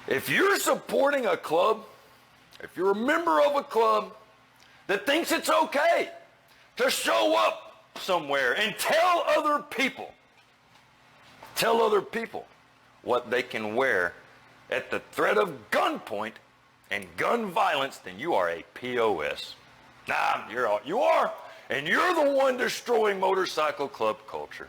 If you're supporting a club, if you're a member of a club that thinks it's okay to show up somewhere and tell other people what they can wear at the threat of gunpoint and gun violence, then you are a POS. Nah, you are. And you're the one destroying motorcycle club culture.